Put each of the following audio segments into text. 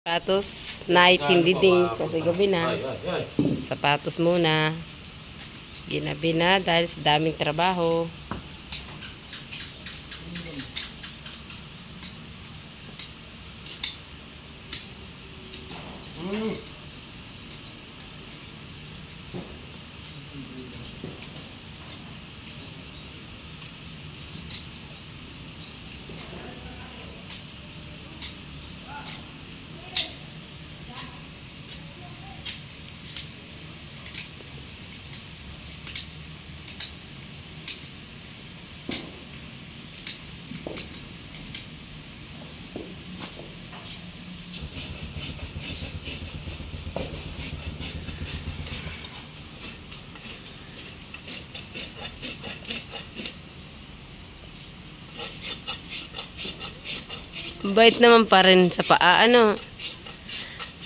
Sapatos, night, hindi din. Kasi gabi na. Sapatos muna. Ginabi na dahil sa daming trabaho. Mabait naman pa rin sa paa, ano?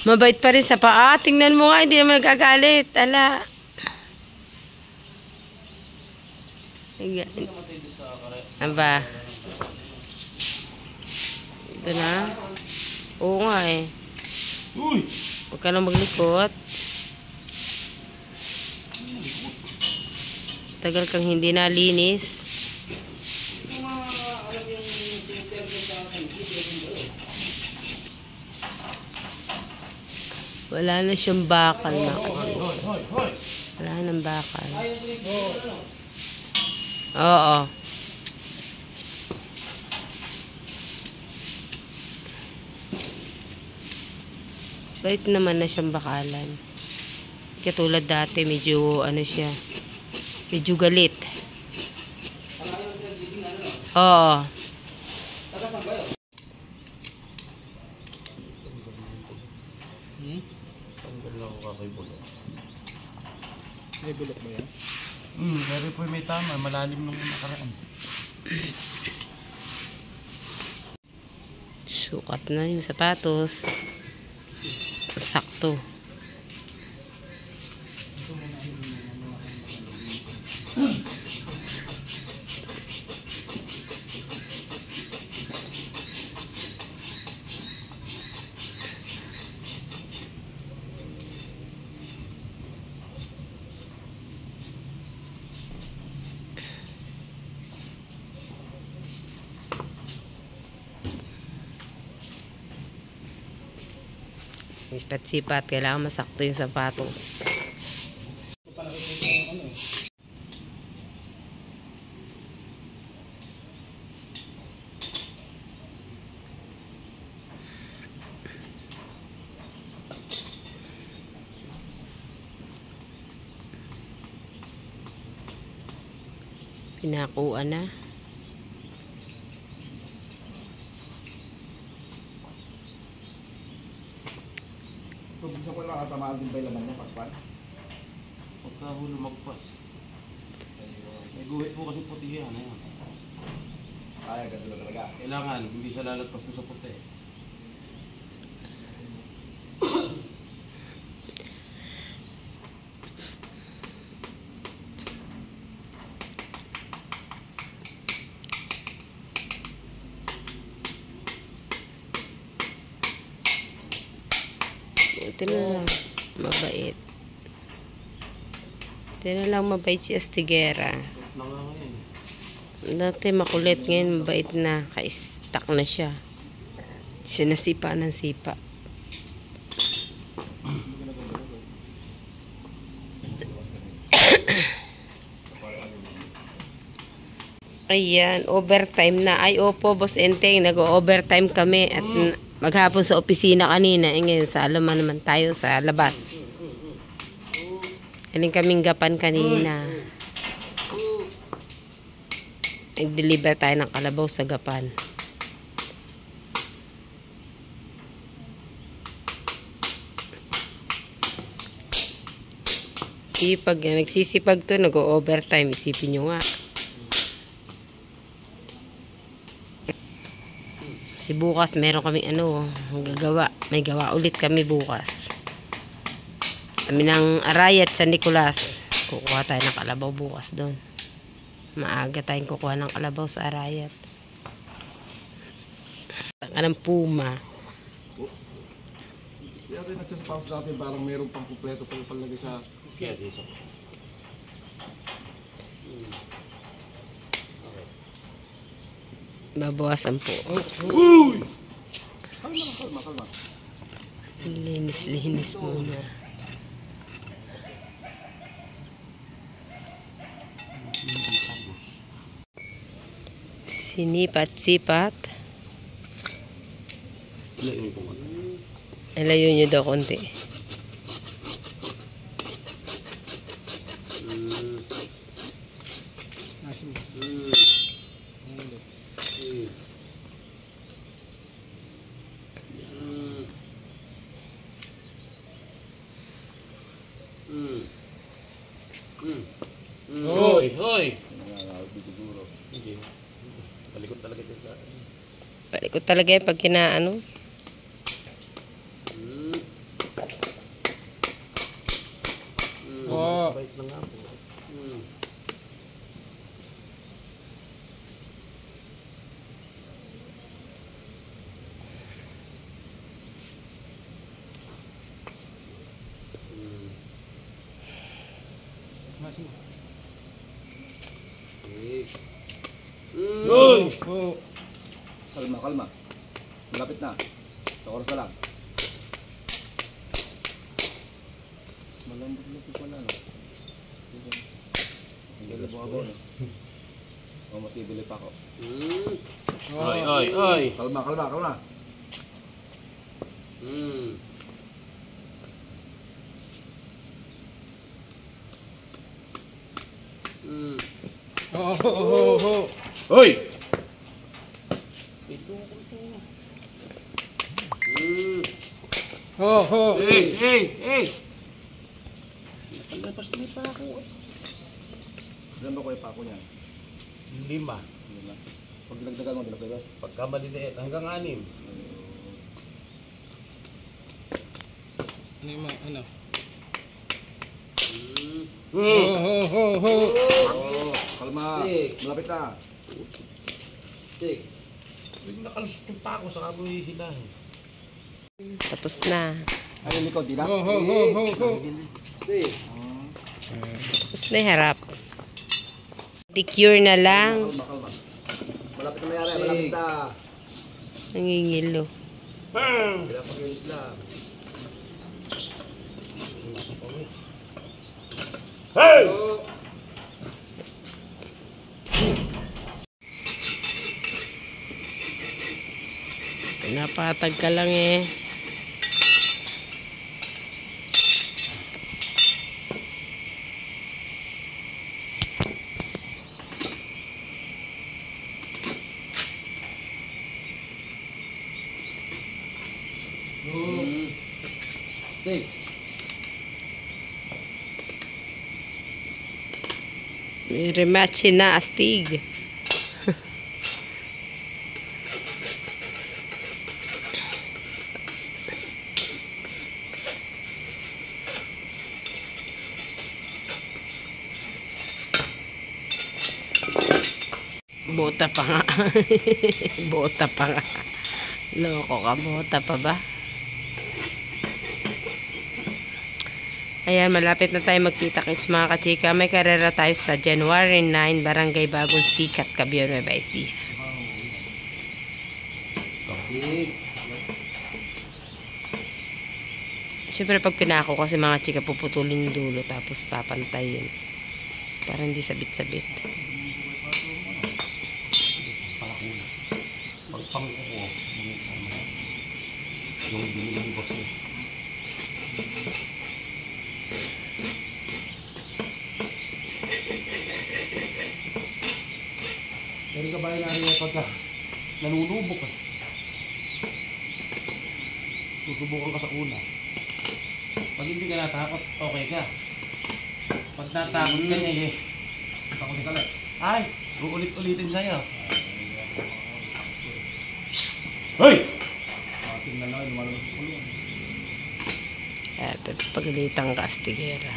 Mabait pa rin sa paa. Tingnan mo nga, hindi naman nagagalit. Ala. Ano ba? Ito na? Oo nga eh. Huwag ka lang maglikot. Tagal kang hindi nalinis. Wala na siyang bakal na. Wala nang bakal. Oo. Bait naman na siyang bakalan. Katulad dati, medyo ano siya. Medyo galit. Oo. May bulok ba yan? Pero po may tama. Malalim nung nakaraan. Sukat na yung sapatos. Sakto. Sipat-sipat, kailangan masakto yung sapatos. Pinakuan na. So, gusto ko lang katamaan din ba yung laman niya, pagpan? Pagkahulo magpas. May guhit po kasi puti yan. Ay, ganito lang talaga. Kailangan, hindi siya lalagpas po sa puti. Ito na lang. Mabait. Ito na lang mabait si Astigera. Dati makulit, ngayon mabait na. Ka-stuck na siya. Sinasipa ng sipa. Ayan, overtime na. Ay, opo, Boss Enteng. Nag-overtime kami. At maghapon sa opisina kanina. Ngayon, sa alaman naman tayo sa labas. Galing kaming gapan kanina. Nag-deliver tayo ng kalabaw sa gapan. Sipag, nagsisipag to, nag-overtime. Isipin nyo nga. Si bukas, meron kaming gagawa. May gawa ulit kami bukas. Kami ng Arayat sa Nicolas. Kukuha tayo ng kalabaw bukas doon. Maaga tayong kukuha ng kalabaw sa Arayat. Tanga ng puma. Kaya rin nagsasapaus natin parang meron pang kumpleto pa yung palagay sa... Kaya dito. Babawasan po. Uy! Kalma. Linis muna. Sinipat-sipat. Ilayin po nga. Ilayo nyo daw konti. Hoy! Hoy! Hindi. Palikot talaga dyan sa akin. Palikot talaga yung pag kinaano. Bait na nga po. Uy! Kalma. Malapit na. Sa oras na lang. Malambot na po pala, no? Hindi na po ako, no? O, matibili pa ako. Oy! Kalma. Hoy! Hey! Napalapas na pa ako. Ilan ba ko yung pako niyan? 5. Pag dinagdagan mo, dinagdagan. Pagka maliliit, hanggang 6. Kalma. Malapit na. Hindi nakalusot yung pako sa kamoy hilahin. Tapos na. Ayun, likod, di na? Tapos na yung harap. Decure na lang. Kalma. Malapit na mayari, malapit na. Nangingilo. Pinapagilis lang. Hey! Pinapatag ka lang eh. May rematch na astig. Bota pa nga. Bota pa nga. Loko ka, bota pa ba? Ayan, malapit na tayo magkita-kits mga kachika. May karera tayo sa January 9, Barangay Bagong Sikat, Cabion, Nueva Ecija. Siyempre pag pinako kasi mga chika, puputulin yung dulo tapos papantayin. Para hindi sabit-sabit. Pagpangko ko, yung binili box niya. Meron ka ba yung narinig pagka nanulubok ka? Susubukan ka sa una. Pag hindi ka natakot, okay ka. Pag natakot ka niya, takot ka lang. Ay, uulit-ulitin sa'yo. Hoy! Ating na lang, lumalabas sa kulong. At pagalitan ka, astigera.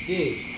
Okay.